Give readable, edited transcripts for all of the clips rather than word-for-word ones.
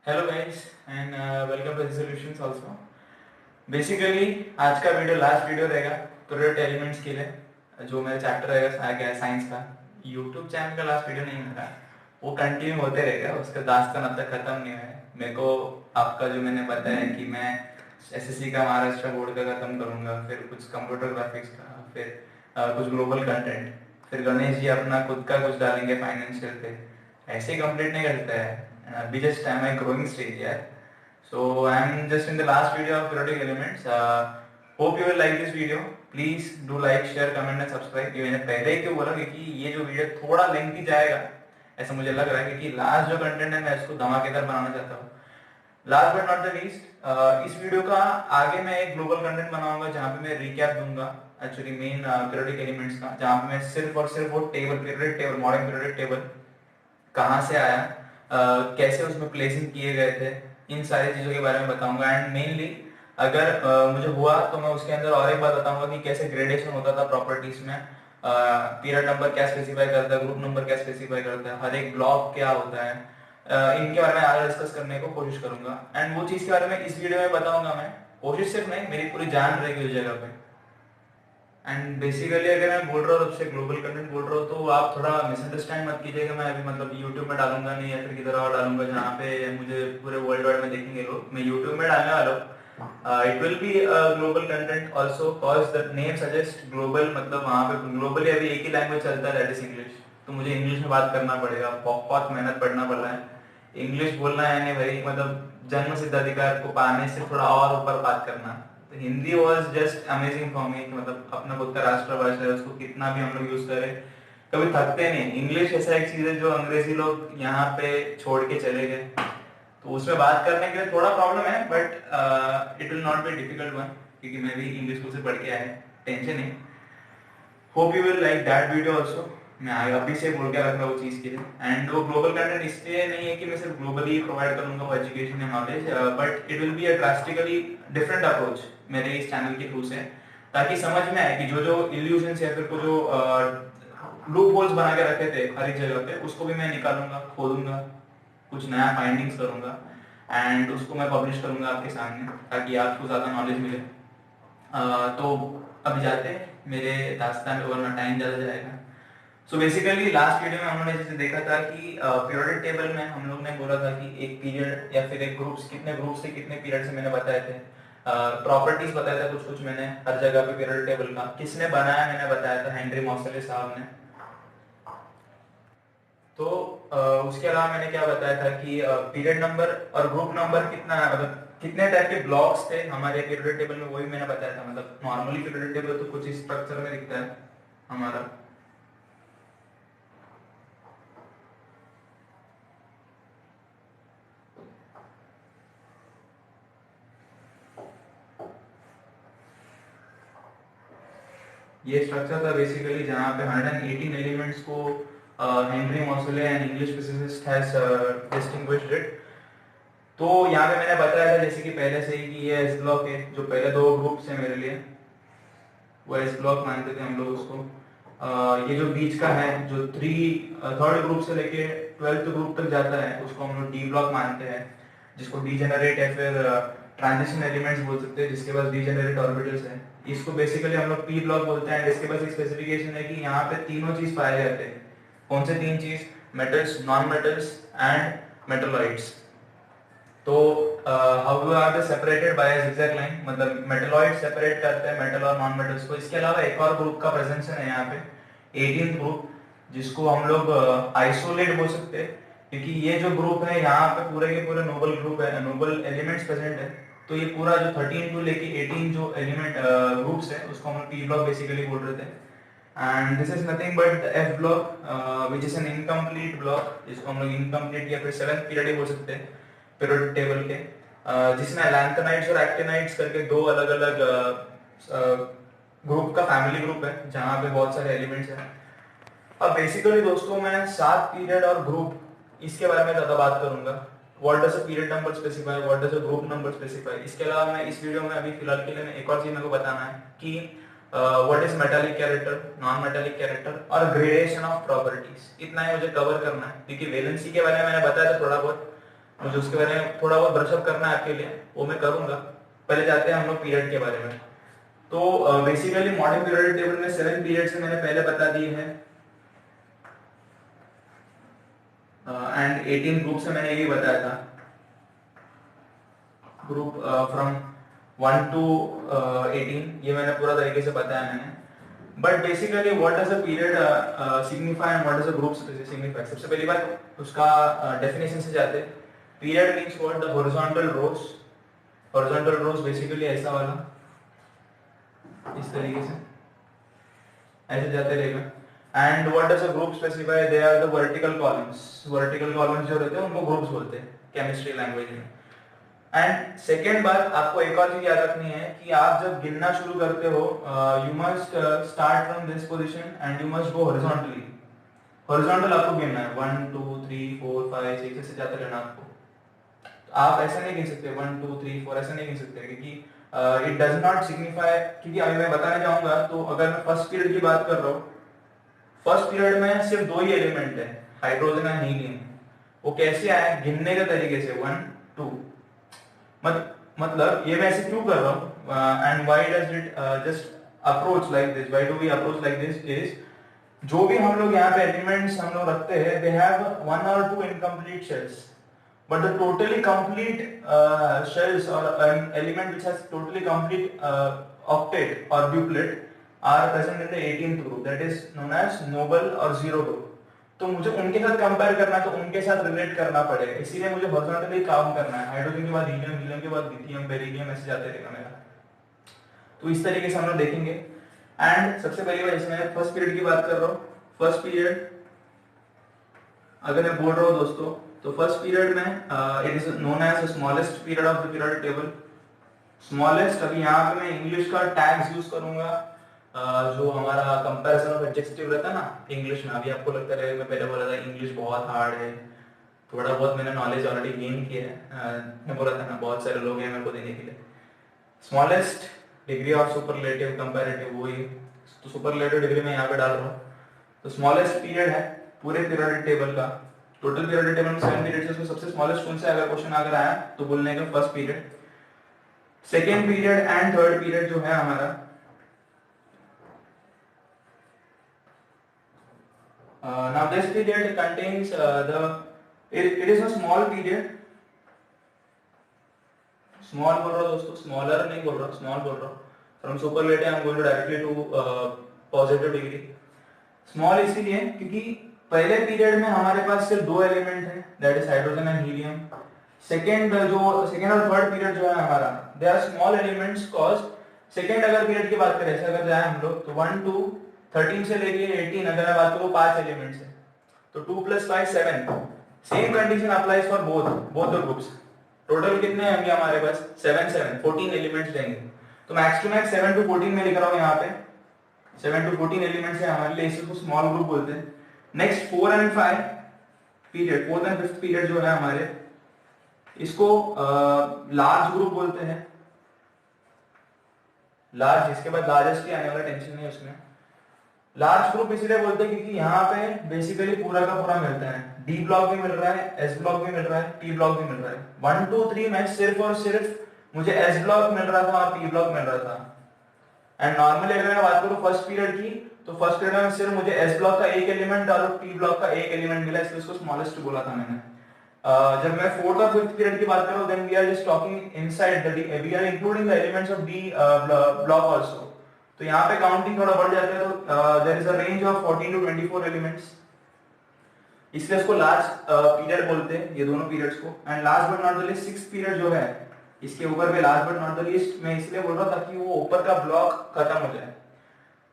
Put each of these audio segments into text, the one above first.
Hello guys and welcome to solutions also. Basically आज का video last video रहेगा product elements के लिए, जो मेरा चैप्टर रहेगा साइंस का। यूट्यूब चैनल का लास्ट वीडियो नहीं मेरा, वो कंटिन्यू होते रहेगा, उसका दास्तान अब तक खत्म नहीं हुआ है। मेरे को आपका जो मैंने बताया कि मैं एसएससी का महाराष्ट्र बोर्ड का खत्म करूंगा, फिर कुछ कंप्यूटर ग्राफिक्स का, फिर कुछ ग्लोबल कंटेंट, फिर गणेश जी अपना खुद का कुछ डालेंगे फाइनेंशियल पे। ऐसे कंप्लीट नहीं करता है। अभी just I am I growing stage यार। So I'm just in the last video of periodic elements. Hope you will like this video. Please do like, share, comment and subscribe. ये मैंने पहले ही क्यों बोला, क्योंकि ये जो वीडियो थोड़ा लेंथी जाएगा ऐसा मुझे लग रहा है, क्योंकि लास्ट जो कंटेंट है मैं इसको धमाकेदार बनाना चाहता हूँ। Last but not the least, इस वीडियो का आगे मैं एक ग्लोबल कंटेंट बनाऊंगा जहाँ पे मैं रिकैप दूंगा एक्चुअली मेन पीरियोडिक एलिमेंट्स का, जहाँ पे मैं सिर्फ और सिर्फ वो table, periodic table, modern periodic table कहाँ से आया, कैसे उसमें प्लेसिंग किए गए थे, इन सारी चीज़ों के बारे में बताऊंगा। एंड मेनली अगर मुझे हुआ तो मैं उसके अंदर और एक बात बताऊंगा कि कैसे ग्रेडेशन होता था प्रॉपर्टीज में। पीरियड नंबर क्या स्पेसिफाई करता है, ग्रुप नंबर क्या स्पेसिफाई करता है, हर एक ब्लॉक क्या होता है, इनके बारे में आगे डिस्कस करने को कोशिश करूंगा। एंड वो चीज़ के बारे में इस वीडियो में बताऊंगा मैं। कोशिश सिर्फ नहीं, मेरी पूरी जान रहेगी उस जगह पे। एंड बेसिकली अगर मैं बोल रहा हूँ सबसे ग्लोबल कंटेंट बोल रहा हूँ तो आप थोड़ा मिसअंडरस्टैंड मत कीजिएगा। मैं अभी मतलब यूट्यूब में डालूंगा नहीं, या फिर किधर और डालूंगा जहाँ पे मुझे पूरे वर्ल्ड वाइड में देखेंगे लोग। मैं यूट्यूब में डालने वाला हूँ। It will B global content also, cause the name suggest global, मतलब वहाँ पे ग्लोबली अभी एक ही लैंग्वेज चलता है, दैट इज इंग्लिश। तो मुझे इंग्लिश में बात करना पड़ेगा, बहुत मेहनत पड़ना पड़ रहा है। इंग्लिश बोलना है यानी भाई मतलब जन्म सिद्ध अधिकार को पाने से थोड़ा और ऊपर बात करना। तो Hindi was just amazing for me, मतलब अपना खुद का राष्ट्रभाषा है, उसको कितना भी हम लोग यूज करें कभी थकते नहीं। इंग्लिश ऐसा एक चीज है जो अंग्रेजी लोग यहाँ पे छोड़ के चले गए, तो उसमें बात करने के लिए थोड़ा प्रॉब्लम है, but it will not be difficult one, क्योंकि मैं भी इंग्लिश स्कूल से पढ़ के आया है, टेंशन नहीं। Hope you will like that video also. मैं अभी से बोल के रख रहा हूँ वो चीज़ के लिए। एंड वो ग्लोबल कंटेंट इसलिए नहीं है कि मैं सिर्फ ग्लोबली प्रोवाइड करूंगा वो एजुकेशन या knowledge, but it will be a drastically different approach मेरे इस चैनल के थ्रू से, ताकि समझ में आए कि जो जो इल्यूजन्स या फिर को जो लूप होल्स बना के रखे थे हर एक जगह पे, उसको भी मैं निकालूंगा, खोलूंगा, कुछ नया फाइंडिंग्स करूंगा एंड उसको मैं पब्लिश करूंगा आपके सामने, ताकि आपको ज़्यादा नॉलेज मिले। तो अभी जाते हैं मेरे दास्तान पे, वरना टाइम ज़्यादा जाएगा। सो बेसिकली लास्ट वीडियो में हम लोगों ने जैसे देखा था कि पीरियोडिक टेबल में हम लोग ने बोला था कि एक पीरियड या फिर एक ग्रुप्स, कितने ग्रुप से कितने पीरियड से मैंने बताए थे। प्रॉपर्टीज बताया था कुछ कुछ मैंने हर जगह पे पीरियोडिक टेबल का। किसने बनाया मैंने बताया था, हेनरी मॉसेले साहब ने। तो उसके अलावा मैंने क्या बताया था कि पीरियड नंबर और ग्रुप नंबर कितना, मतलब कितने टाइप के ब्लॉक्स थे हमारे पीरियोडिक टेबल में, वही मैंने बताया था। मतलब नॉर्मली पीरियोडिक टेबल तो कुछ इस स्ट्रक्चर में दिखता है हमारा। ये स्ट्रक्चर था बेसिकली जहाँ पे 118 एलिमेंट्स को Henry Mauchly and English physicist has distinguished it. तो यहाँ पे मैंने बताया था जैसे कि पहले से ही कि ये एस ब्लॉक है, जो पहले दो ग्रुप्स हैं मेरे लिए, वो एस ब्लॉक मानते थे हम लोग उसको। ये जो बीच का है जो थर्ड ग्रुप से लेके 12th ग्रुप तक जाता है, उसको हम लोग डी ब्लॉक मानते हैं, जिसको डीजेनरेट या फिर ट्रांजिशन एलिमेंट्स बोल सकते हैं, जिसके पास डीजेनरेट ऑर्बिटल्स है। इसको बेसिकली हम लोग पी ब्लॉक बोलते हैं। इसके पास एक स्पेसिफिकेशन है कि यहाँ पे तीनों चीज पाए जाते हैं। कौन से तीन चीज? Metals, non metals and metalloids. तो how do are they separated by zigzag line, मतलब मेटलॉइड सेपरेट करते हैं मेटल और नॉन मेटल्स को। इसके अलावा एक और ग्रुप का प्रेजेंस है यहाँ पे, 18th ग्रुप, जिसको हम लोग आइसोलेट बोल सकते हैं, क्योंकि ये जो ग्रुप है यहाँ पे पूरे के पूरे नोबल ग्रुप है, नोबल एलिमेंट्स प्रेजेंट है। तो ये पूरा जो 13 टू लेके 18 जो एलिमेंट ग्रुप्स है, उसको हम पी ब्लॉक बेसिकली बोल रहे थे। And this is nothing but the F block, which is an incomplete block, जिसको हम लोग इनकम्प्लीट या फिर 7th पीरियड ही बोल सकते हैं पीरियोडिक टेबल के, जिसमें लैंथेनाइड्स और एक्टिनाइड्स करके दो अलग अलग ग्रुप का फैमिली ग्रुप है, जहाँ पे बहुत सारे एलिमेंट्स हैं। अब बेसिकली दोस्तों मैं 7 पीरियड और ग्रुप इसके बारे में ज्यादा बात करूंगा। What does a period number specify, what does a group number specify. इसके अलावा मैं इस वीडियो में अभी फिलहाल के लिए मैं एक और चीज मेरे को बताना है कि what is metallic character, non metallic character और ग्रेडेशन ऑफ प्रॉपर्टीज। इतना ही मुझे कवर करना है, क्योंकि वैलेंसी के बारे में मैंने बताया था थोड़ा बहुत, मुझे उसके बारे में थोड़ा बहुत ब्रशअप करना है आपके लिए, वो मैं करूंगा। पहले जाते हैं हम लोग पीरियड के बारे में। तो बेसिकली मॉडर्न पीरियोडिक टेबल में 7 पीरियड्स मैंने पहले बता दिए हैं, एंड 18 ग्रुप से मैंने ये भी बताया था, ग्रुप फ्रॉम 1 टू 18, ये मैंने पूरा तरीके से बताया मैंने। But basically what does a period signify and what does a group signify. सबसे पहली बात उसका डेफिनेशन से जाते हैं। Period means what, the horizontal rows. Horizontal rows basically ऐसा वाला, इस तरीके से ऐसे जाते रहेगा। And what does a group specify, they are the vertical columns. Vertical columns जो रहते हैं उनको ग्रुप्स बोलते हैं केमिस्ट्री लैंग्वेज में। एंड सेकेंड बात, आपको एक और चीज याद रखनी है कि आप जब गिनना शुरू करते हो, you must start from this position and you must go horizontally. Horizontal आपको गिनना है, 1 2 3 4 5 6 ऐसे जाते रहना आपको। तो आप ऐसा नहीं गिन सकते 1 2 3 4, ऐसा नहीं गिन सकते, क्योंकि इट डज नॉट सिग्निफाई। क्योंकि अभी मैं बताने जाऊंगा, तो अगर मैं फर्स्ट पीरियड की बात कर रहा हूँ, फर्स्ट पीरियड में सिर्फ 2 ही एलिमेंट है, हाइड्रोजन एंड हीलियम। वो कैसे आए गिनने के तरीके से, 1 2। मतलब ये मैं ऐसे क्यों कर रहा हूँ, and why does it just approach like this, why do we approach like this is, जो भी हम लोग यहाँ पे एलिमेंट्स हम लोग रखते हैं, दे हैव 1 और 2 incomplete shells, but the totally complete shells or an element which has totally complete octet or duplet are present in the 18th group, that is known as noble or zero group। तो मुझे उनके साथ compare करना है, तो उनके साथ relate करना पड़ेगा, इसीलिए मुझे हॉरिजॉन्टली काम करना है। हाइड्रोजन के बाद हीलियम, हीलियम के बाद लिथियम, बेरिलियम, ऐसे जाते रहेगा मेरा। तो इस तरीके से हम लोग देखेंगे। एंड सबसे पहली बार इसमें फर्स्ट पीरियड की बात कर रहा हूँ। फर्स्ट पीरियड अगर मैं बोल रहा हूँ दोस्तों, तो फर्स्ट पीरियड में it is known as the smallest period of the periodic table. Smallest, अभी यहाँ पे मैं इंग्लिश का टैग्स यूज करूंगा, जो हमारा कंपैरिजन ऑफ एडजेक्टिव रहता है ना इंग्लिश में। अभी आपको लगता है मैं पहले बोला था इंग्लिश बहुत हार्ड है, थोड़ा बहुत मैंने नॉलेज ऑलरेडी गेन किया है। मैं बोला था ना बहुत सारे लोग हैं मेरे को देने के लिए। Smallest degree of superlative comparative, वही तो सुपरलेटिव डिग्री में यहाँ पे डाल रहा हूँ। तो स्मॉलेस्ट पीरियड है पूरे पीरियोडिक टेबल का। टोटल पीरियोडिक टेबल में 7 पीरियड्स है, उसमें सबसे स्मॉलेस्ट कौन सा अगर क्वेश्चन अगर आया तो बोलने का first period. Second period and third period जो है हमारा, now this period contains it is a small period। Small बोल रहा हूँ दोस्तों, स्मॉलर नहीं बोल रहा, स्मॉल बोल रहा हूँ। From superlative I am going directly to positive degree. Small इसीलिए क्योंकि पहले पीरियड में हमारे पास सिर्फ 2 एलिमेंट है, that is hydrogen and helium. Second और थर्ड पीरियड जो है हमारा, they are small elements cause second अगर पीरियड की बात करें, अगर जाए हम लोग तो 1 2 13 से लेके 18 अगर मैं बात करूँ 5 एलिमेंट्स है, तो 2 + 5 7। Same condition applies for both the groups. Total कितने होंगे हमारे पास, 7 7 14 एलिमेंट्स रहेंगे। तो मैक्स टू मैक्स 7 to 14 में लिख रहा हूँ यहाँ पे, 7 to 14 एलिमेंट्स है हमारे लिए, इसको स्मॉल ग्रुप बोलते हैं। Next 4 and 5 period, 4th and 5th period जो है हमारे, इसको लार्ज ग्रुप बोलते हैं। लार्ज, इसके बाद लार्जेस्ट की आने वाला टेंशन नहीं है उसमें। लार्ज ग्रुप इसलिए बोलते हैं क्योंकि यहाँ पे बेसिकली पूरा का पूरा मिलता है, डी ब्लॉक भी मिल रहा है, एस ब्लॉक भी मिल रहा है, पी ब्लॉक भी मिल रहा है। 1 2 3 में सिर्फ और सिर्फ मुझे एस ब्लॉक मिल रहा था और पी ब्लॉक मिल रहा था। एंड नॉर्मली अगर मैं बात करूं फर्स्ट पीरियड की, तो फर्स्ट पीरियड में सिर्फ मुझे एस ब्लॉक का एक एलिमेंट और पी ब्लॉक का एक एलिमेंट मिला, इसलिए इसको स्मॉलेस्ट बोला था मैंने। जब मैं 4th और 5th पीरियड की बात कर रहा हूं, then we are just talking inside the we are including the elements of D block also. तो यहाँ पे काउंटिंग थोड़ा बढ़ जाता है, तो there is a range of 14 to 24 elements, इसलिए इसको लार्ज पीरियड बोलते हैं ये दोनों पीरियड्स को। And last but not the least 6th period जो है, इसके ऊपर में last but not the least मैं इसलिए बोल रहा हूं ताकि वो ऊपर का ब्लॉक खत्म हो जाए।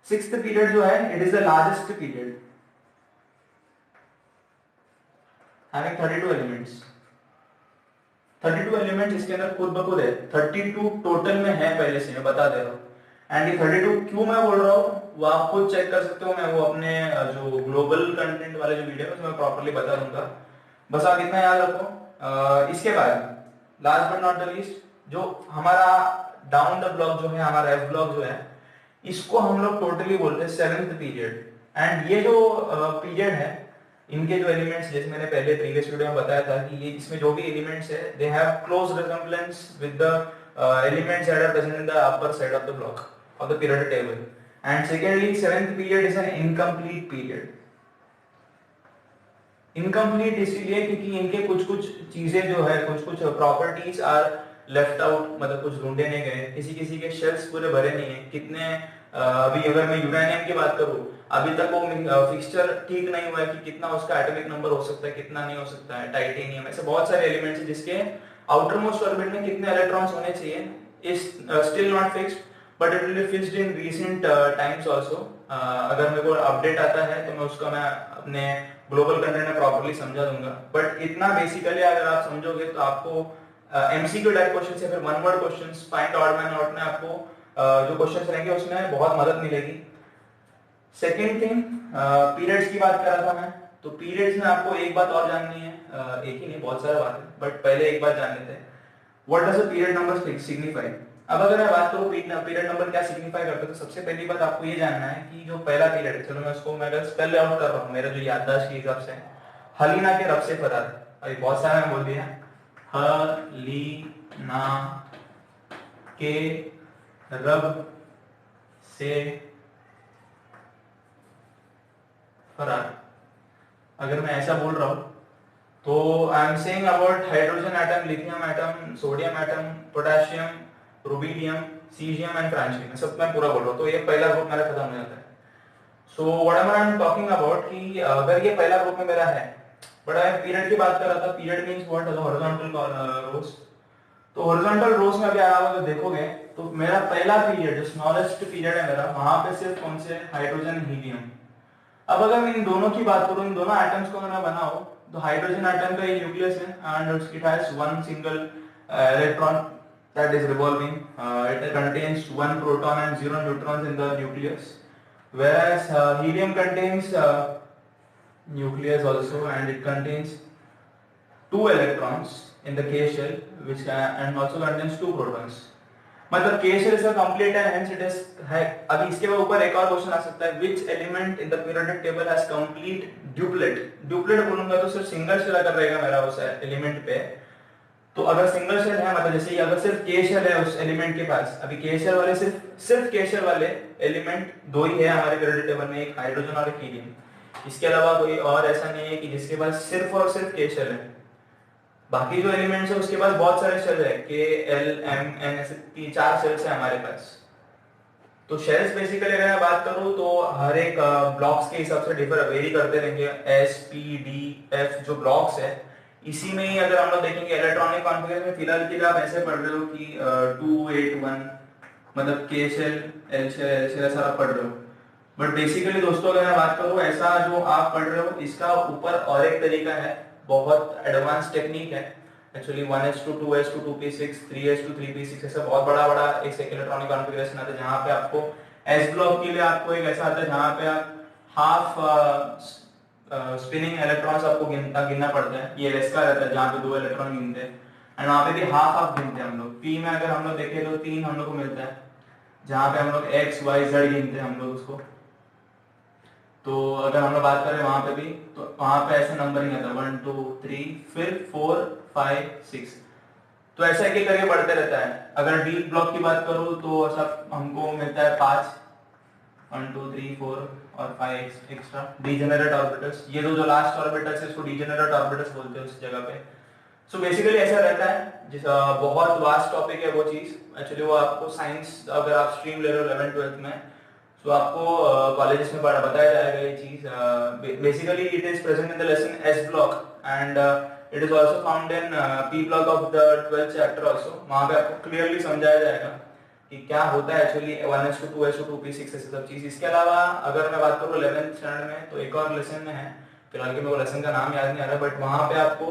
6th पीरियड जो है, it is the largest period, having 32 elements. 32 elements इसके अंदर खुद ब खुद है, 32 टोटल में है पहले से, मैं बता दे रहा हूँ। एंड ये 32 क्यों मैं बोल रहा हूँ वो आप खुद चेक कर सकते हो, मैं वो अपने जो ग्लोबल कंटेंट वाले जो वीडियो है उसमें प्रॉपर्ली बता दूंगा। बस आप इतना याद रखो। इसके बाद last but not the least, जो हमारा डाउन द ब्लॉक जो है, हमारा एफ ब्लॉक जो है, इसको हम लोग टोटली बोलते हैं 7th पीरियड। एंड ये जो पीरियड है, इनके जो एलिमेंट्स, जैसे मैंने पहले प्रीवियस वीडियो में बताया था कि ये इसमें जो भी एलिमेंट्स है they have close resemblance with the elements that are present in the upper side of the block of the periodic table. And secondly, seventh period is an incomplete period. Incomplete इसीलिए क्योंकि इनके कुछ कुछ चीजें जो है, कुछ कुछ प्रॉपर्टीज आर लेफ्ट आउट, मतलब कुछ ढूंढे नहीं गए, किसी किसी के शेल्स पूरे भरे नहीं है। कितने अभी अगर मैं यूरेनियम की बात करूं, अभी तक वो फिक्सचर ठीक नहीं हुआ है कि कितना उसका एटॉमिक नंबर हो सकता है, कितना नहीं हो सकता है। टाइटेनियम, ऐसे बहुत सारे एलिमेंट्स हैं जिसके आउटर मोस्ट ऑर्बिट में कितने इलेक्ट्रॉन्स होने चाहिए is still not fixed, but it will be fixed in recent times also. अगर मेरे को अपडेट आता है तो मैं उसका अपने ग्लोबल कंटेंट में प्रॉपर्ली समझा दूंगा। बट इतना बेसिकली अगर आप समझोगे तो आपको एमसीक्यू टाइप क्वेश्चन या फिर one word questions, find odd man out में आपको जो क्वेश्चंस रहेंगे उसमें बहुत मदद मिलेगी। सेकेंड थिंग, पीरियड्स की बात कर रहा था मैं, तो पीरियड्स में आपको एक बात और जाननी है, एक ही नहीं बहुत सारा बात है, बट पहले एक बात जान लेते हैं, what does a period number signify. अब अगर मैं बात करूं पीरियड नंबर क्या सिग्निफाई करता है, तो सबसे पहली बात आपको ये जानना है कि जो पहला पीरियड है, चलो मैं उसको मैं स्पेल आउट कर रहा हूँ मेरा जो याददाश्त के हिसाब से, हलीना के रब से फरार। अभी बहुत सारा मैं बोल दिया, हलीना के रब से फरार। अगर मैं ऐसा बोल रहा हूं तो I am saying about hydrogen atom, lithium atom, sodium atom, potassium, rubidium, caesium and francium, सब मैं पूरा बोल रहा हूं, तो ये पहला ग्रुप मेरा खत्म हो जाता है। So what I am talking about कि अगर ये पहला ग्रुप में मेरा है, बट मैं पीरियड की बात कर रहा था, पीरियड मींस व्हाट, हॉरिजॉन्टल रोज। तो हॉरिजॉन्टल रोज में अभी आप देखोगे तो मेरा पहला पीरियड जो स्मॉलेस्ट पीरियड है मेरा, वहां पे सिर्फ कौन से, हाइड्रोजन, हीलियम। अब अगर मैं इन दोनों की बात करूं, इन दोनों एटम्स को मैं बनाऊं, तो हाइड्रोजन एटम का ये न्यूक्लियस है and it has one single electron that is revolving. It contains one proton and zero neutrons in the nucleus, whereas helium contains nucleus also and it contains two electrons in the K shell, which and also contains two protons. मतलब K shell is a complete and hence it is है। अभी इसके ऊपर एक और question आ सकता है, which element in the periodic table has complete duplet। duplet बोलूंगा तो सिर्फ सिंगल शेल अगर रहेगा मेरा उस एलिमेंट पे, तो अगर सिंगल शेल है, मतलब जैसे अगर सिर्फ K शेल है उस एलिमेंट के पास, अभी K शेल वाले सिर्फ K शेल वाले एलिमेंट दो ही है हमारे पीरियोडिक टेबल में, एक हाइड्रोजन और एक हीलियम। इसके अलावा कोई और ऐसा नहीं है कि जिसके पास सिर्फ और सिर्फ K शेल है। बाकी जो एलिमेंट्स है उसके पास बहुत सारे शेल है, K, L, M, N, ऐसे 3-4 शेल्स है हमारे पास। तो शेल्स बेसिकली अगर मैं बात करूं तो हर एक ब्लॉक्स के हिसाब से वेरी करते रहेंगे। S, P, D, F जो ब्लॉक्स है, इसी में ही अगर हम लोग देखेंगे इलेक्ट्रॉनिक कॉन्फ़िगरेशन में, फिलहाल के लिए आप ऐसे पढ़ रहे हो कि 281, मतलब K shell, L shell, L shell ऐसा आप पढ़ रहे हो। बट बेसिकली दोस्तों अगर मैं बात करूं, ऐसा जो आप पढ़ रहे हो इसका ऊपर और एक तरीका है, बहुत एडवांस टेक्निक है actually. 1s2 2s2 2p6 3s2 3p6 ऐसा बहुत बड़ा बड़ा एक इलेक्ट्रॉनिक कॉन्फ़िगरेशन आता है, जहां पे आपको s ब्लॉक के लिए आपको एक ऐसा आता है जहां पे आप हाफ स्पिनिंग इलेक्ट्रॉन्स आपको गिनना पड़ता है। ये एस का रहता है जहां पे 2 इलेक्ट्रॉन गिनते हैं, एंड वहां पे भी हाफ गिनते हैं हम लोग। p में अगर हम लोग देखें तो 3 हम लोग को मिलता है, जहां पे हम लोग x y z गिनते हैं हम लोग उसको। तो अगर हम लोग बात करें वहां पे भी, तो वहां पे ऐसा नंबरिंग आता है 1 2 3 फिर 4 5 6, तो ऐसा एक करके बढ़ते रहता है। अगर डी ब्लॉक की बात करूं तो ऐसा हमको मिलता है 5 1 2 3 4 और 5 एक्स्ट्रा डीजेनरेट ऑर्बिटल्स। ये जो लास्ट ऑर्बिटल्स है इसको डीजेनरेट ऑर्बिटल्स बोलते हैं उस जगह पे। सो बेसिकली ऐसा रहता है, जिस बहुत वास्ट टॉपिक है वो चीज एक्चुअली। वो आपको साइंस अगर आप स्ट्रीम ले रहे हो 11th 12th में, तो आपको कॉलेजेस में बताया जाएगा ये चीज। Basically it is present in the lesson S block and it is also found in P block of the 12th chapter also. वहां पे आपको क्लियरली समझाया जाएगा कि क्या होता है एक्चुअली 1s2 2s2 2p6 ऐसे सब चीज। इसके अलावा अगर मैं बात करूँ 11th स्टैंडर्ड में, तो एक और लेसन में है, फिलहाल के मेरे को लेसन का नाम याद नहीं आ रहा, बट वहां पे आपको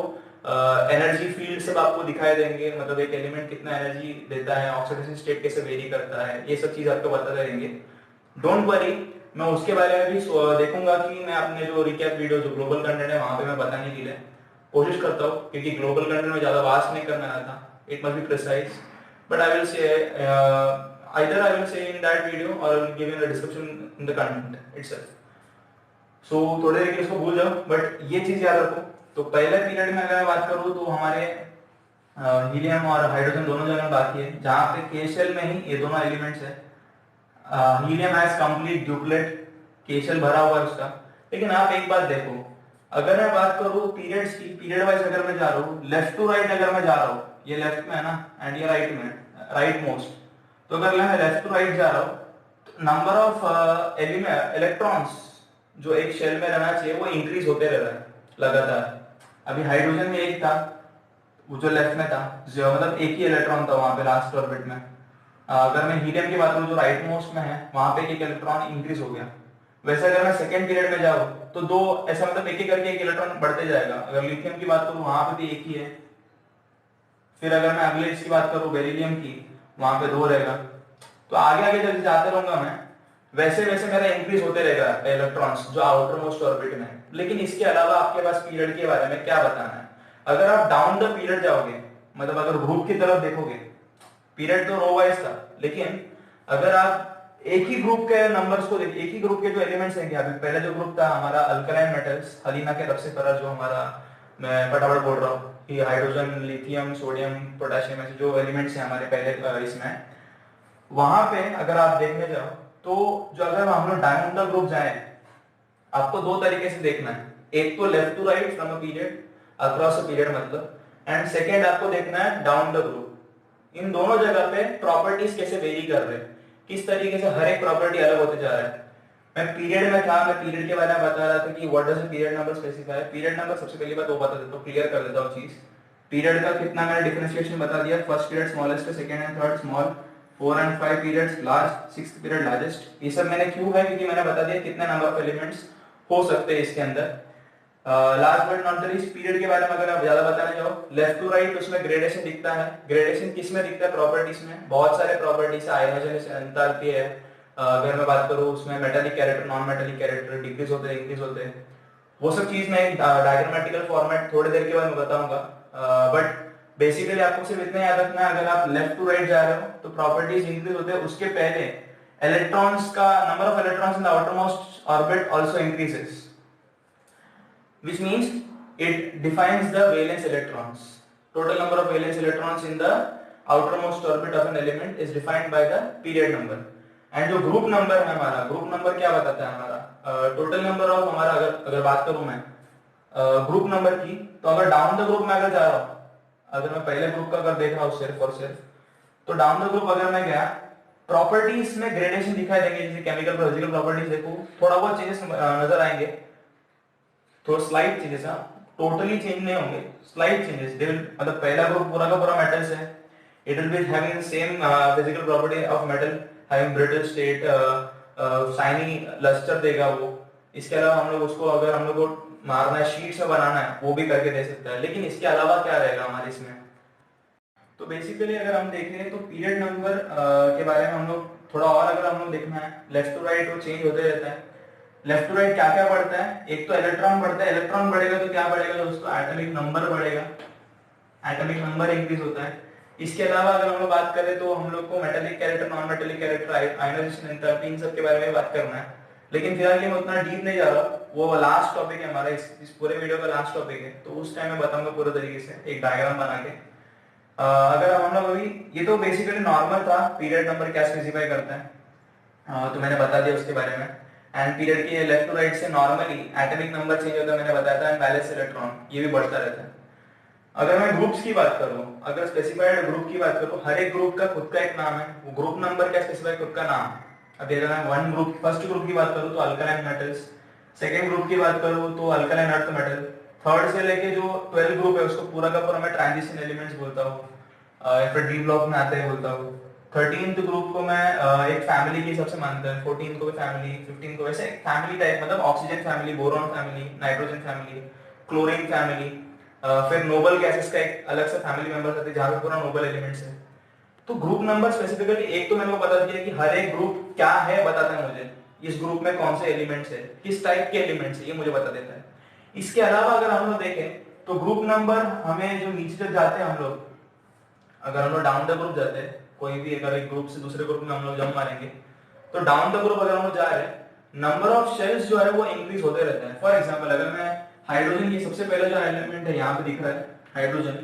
एनर्जी फील्ड सब आपको दिखाई देंगे, मतलब एक एलिमेंट कितना एनर्जी देता है, ऑक्सीडेशन स्टेट कैसे वेरी करता है, ये सब चीज आपको बताते रहेंगे। डोंट वरी, मैं उसके बारे में भी देखूंगा कि मैं अपने जो रिकैप वीडियो जो ग्लोबल कंटेंट है वहां पे मैं बताने के लिए कोशिश करता हूँ, क्योंकि ग्लोबल कंटेंट में ज्यादा वास्ट नहीं करना था, it must be precise. But I will say either I will say in that video or I will give in the description in the content itself. सो थोड़ी देर के लिए इसको भूल जाओ, बट ये चीज याद रखो। तो पहले पीरियड में अगर मैं बात करूँ तो हमारे हीलियम और हाइड्रोजन दोनों जगह बाकी है, जहाँ पे के शेल में ही ये दोनों एलिमेंट्स है। हीलियम हैज कंप्लीट ड्यूप्लेट, के शेल भरा हुआ है उसका। लेकिन आप एक बात देखो, अगर मैं बात करूँ पीरियड्स की, पीरियड वाइज अगर मैं जा रहा हूँ लेफ्ट टू राइट, अगर मैं जा रहा हूँ, ये लेफ्ट में है ना एंड ये राइट में, राइट मोस्ट, तो अगर मैं लेफ्ट टू राइट जा रहा हूँ तो नंबर ऑफ इलेक्ट्रॉन्स जो एक शेल में रहना चाहिए वो इंक्रीज होते रह रहा है लगातार। अभी हाइड्रोजन में एक था, वो जो लेफ्ट में था, जो मतलब एक ही इलेक्ट्रॉन था वहां पे लास्ट ऑर्बिट में। अगर मैं हीलियम की बात करूँ जो राइट मोस्ट में है, वहां पे एक इलेक्ट्रॉन इंक्रीज हो गया। वैसे अगर मैं सेकेंड पीरियड में जाऊँ तो दो, ऐसा मतलब एक एक करके एक इलेक्ट्रॉन बढ़ते जाएगा। अगर लिथियम की बात करूँ वहां पे भी एक ही है, फिर अगर मैं अगले इसकी बात करूँ बेरिलियम की, वहां पे दो रहेगा। तो आगे आगे जब जाते रहूंगा मैं, वैसे वैसे मेरा इंक्रीज होते रहेगा इलेक्ट्रॉन्स जो आउटर मोस्ट ऑर्बिट में है। लेकिन इसके अलावा आपके पास पीरियड के बारे में क्या बताना है? अगर आप डाउन द पीरियड जाओगे, मतलब अगर ग्रुप की तरफ देखोगे, पीरियड तो रो वाइज था, लेकिन अगर आप एक ही ग्रुप के नंबर्स को देखिए, एक ही ग्रुप के जो एलिमेंट्स हैं, अभी पहले जो ग्रुप था हमारा अल्कलाइन मेटल्स, हलीना के रब से परा, जो हमारा, मैं फटाफट बोल रहा हूँ कि हाइड्रोजन, लिथियम, सोडियम, पोटेशियम, ऐसे जो एलिमेंट्स हैं हमारे पहले इसमें, वहां पे अगर आप देखने जाओ तो जो अगर हम लोग डायमंड द ग्रुप जाए, आपको दो तरीके से देखना है। एक तो left to right from a period, across a period मतलब, एंड सेकेंड आपको देखना है डाउन द ग्रुप। इन दोनों जगह पे प्रॉपर्टीज कैसे वेरी कर रहे हैं, किस तरीके से हर एक प्रॉपर्टी अलग होते जा रहा है। मैं पीरियड में था, मैं पीरियड के बारे में बता रहा था कि what does period number specify. Period number सबसे पहली बात वो बता देता हूँ, क्लियर कर देता हूँ चीज। पीरियड का कितना मैंने डिफरेंशिएशन बता दिया, फर्स्ट पीरियड स्मॉलेस्ट है, second and third small, 4 and 5 periods large, sixth period largest. ये सब मैंने क्यों है, क्योंकि मैंने बता दिया कितने नंबर ऑफ एलिमेंट्स हो सकते हैं इसके अंदर। Last but not the least, period के बारे में अगर आप ज्यादा बताने जाओ, लेफ्ट टू राइट उसमें ग्रेडेशन दिखता है। ग्रेडेशन किस में दिखता है? प्रॉपर्टीज में। बहुत सारे प्रॉपर्टीज है, आयोनाइजेशन, एंथैल्पी है। अगर मैं बात करूं उसमें metallic character, non metallic character decrease होते हैं, इंक्रीज होते हैं, वो सब चीज मैं डायग्रामेटिकल फॉर्मेट थोड़ी देर के बाद मैं बताऊंगा। बट बेसिकली आपको सिर्फ इतना याद रखना है, अगर आप लेफ्ट टू राइट जा रहे हो तो प्रॉपर्टीज इंक्रीज होते हैं, उसके पहले इलेक्ट्रॉन्स का number of electrons in the outermost orbit also increases, which means it defines the valence electrons. Total number of valence electrons in the outermost orbit of an element is defined by the period number. And जो group number है हमारा, group number क्या बताता है हमारा? Total number of हमारा, अगर बात करूं मैं ग्रुप नंबर की, तो अगर डाउन द ग्रुप में अगर जा रहा हूं, अगर मैं पहले ग्रुप का अगर देख रहा हूं सिर्फ और सिर्फ, तो डाउन द ग्रुप अगर मैं गया, प्रॉपर्टीज में ग्रेडेशन दिखाई देंगे, जैसे केमिकल फिजिकल प्रॉपर्टीज देखो, थोड़ा बहुत चेंजेस नजर आएंगे, तो स्लाइड चेंजेस, टोटली चेंज नहीं होंगे, स्लाइड चेंजेस। दे विल, मतलब पहला ग्रुप पूरा का पूरा मेटल्स है, it will be having same physical property of metal, having brittle state, shiny lustre देगा वो। इसके अलावा हम लोग उसको, अगर हम लोग को मारना है, शीट्स में बनाना है, वो भी करके दे सकता है। लेकिन इसके अलावा क्या रहेगा हमारे इसमें? तो बेसिकली अगर हम देखें तो पीरियड नंबर के बारे में हम लोग थोड़ा और अगर हम लोग देखना है, लेफ्ट टू राइट वो चेंज होते रहता है। लेफ्ट टू राइट क्या क्या बढ़ता है? एक तो इलेक्ट्रॉन बढ़ता है, इलेक्ट्रॉन बढ़ेगा तो क्या बढ़ेगा दोस्तों? एटॉमिक नंबर बढ़ेगा, एटॉमिक नंबर इंक्रीज होता है। इसके अलावा अगर हम लोग बात करें तो हम लोग को metallic character, non metallic character, ionisation, enthalpy, इन सब के बारे में बात करना है। लेकिन फिलहाल ये मैं उतना डीप नहीं जा रहा, वो लास्ट टॉपिक है हमारा, इस पूरे वीडियो का लास्ट टॉपिक है, तो उस टाइम मैं बताऊंगा पूरे तरीके से एक डायग्राम बना के। अगर हम लोग अभी, ये तो बेसिकली नॉर्मल था, पीरियड नंबर क्या स्पेसिफाई करता है, तो मैंने बता दिया उसके बारे में। एंड पीरियड के लेफ्ट टू राइट से नॉर्मली एटॉमिक नंबर चेंज होता है, मैंने बताया था, एंड वैलेंस इलेक्ट्रॉन ये भी बढ़ता रहता है। अगर मैं ग्रुप्स की बात करूं, अगर स्पेसिफाइड ग्रुप की बात करूं, हर एक ग्रुप का खुद का एक नाम है, वो ग्रुप नंबर क्या स्पेसिफाई, खुद का नाम। अब अगर मैं वन ग्रुप, फर्स्ट ग्रुप की बात करूं तो अल्कलाइन मेटल्स, सेकंड ग्रुप की बात करूं तो अल्कलाइन अर्थ मेटल, थर्ड से लेके जो 12 ग्रुप है उसको पूरा का पूरा मैं ट्रांजिशन एलिमेंट्स बोलता हूँ, या फिर डी ब्लॉक में आते हैं बोलता हूँ। 13th ग्रुप को मैं एक फैमिली के हिसाब से मानता हूँ, 14th को भी फैमिली, 15th को वैसे फैमिली टाइप, मतलब oxygen family, boron family, nitrogen family, chlorine family, फिर नोबल गैसेस का एक अलग से फैमिली मेंबर्स आते हैं जहाँ पे पूरा नोबल एलिमेंट्स है। तो ग्रुप नंबर स्पेसिफिकली एक तो मैंने को बता दिया कि हर एक ग्रुप क्या है, बताता है मुझे इस ग्रुप में कौन से एलिमेंट्स है, किस टाइप के एलिमेंट्स है, ये मुझे बता देता है। इसके अलावा अगर हम लोग देखें तो ग्रुप नंबर हमें जो नीचे तक जाते हैं हम लोग, अगर हम लोग डाउन द ग्रुप जाते हैं, कोई भी अगर एक ग्रुप से दूसरे ग्रुप में हम लोग जंप मारेंगे, तो डाउन द ग्रुप अगर हम लोग जा रहे हैं, नंबर ऑफ शेल्स जो है वो इंक्रीज होते रहते हैं। फॉर एग्जांपल अगर मैं हाइड्रोजन की सबसे पहले जो एलिमेंट है यहाँ पे दिख रहा है हाइड्रोजन।